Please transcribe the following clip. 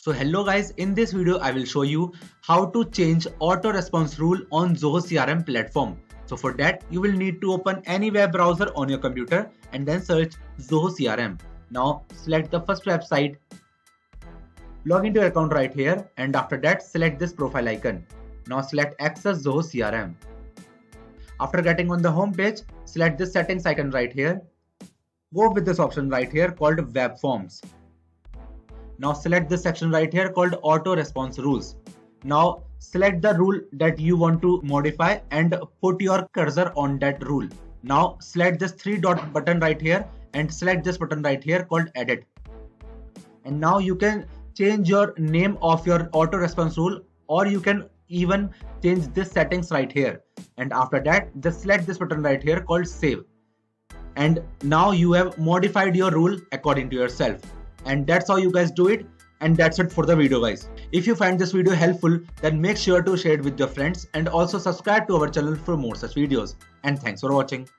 So hello guys, in this video I will show you how to change auto response rule on Zoho CRM platform. So for that you will need to open any web browser on your computer and then search Zoho CRM. Now select the first website, log into your account right here, and after that select this profile icon. Now select access Zoho CRM. After getting on the home page, select this settings icon right here. Go with this option right here called web forms. Now select this section right here called auto response rules. Now select the rule that you want to modify and put your cursor on that rule. Now select this three dot button right here and select this button right here called edit. And now you can change your name of your auto response rule, or you can even change this settings right here. And after that just select this button right here called save. And now you have modified your rule according to yourself. And that's how you guys do it. And that's it for the video guys. If you find this video helpful, then make sure to share it with your friends and also subscribe to our channel for more such videos. And thanks for watching.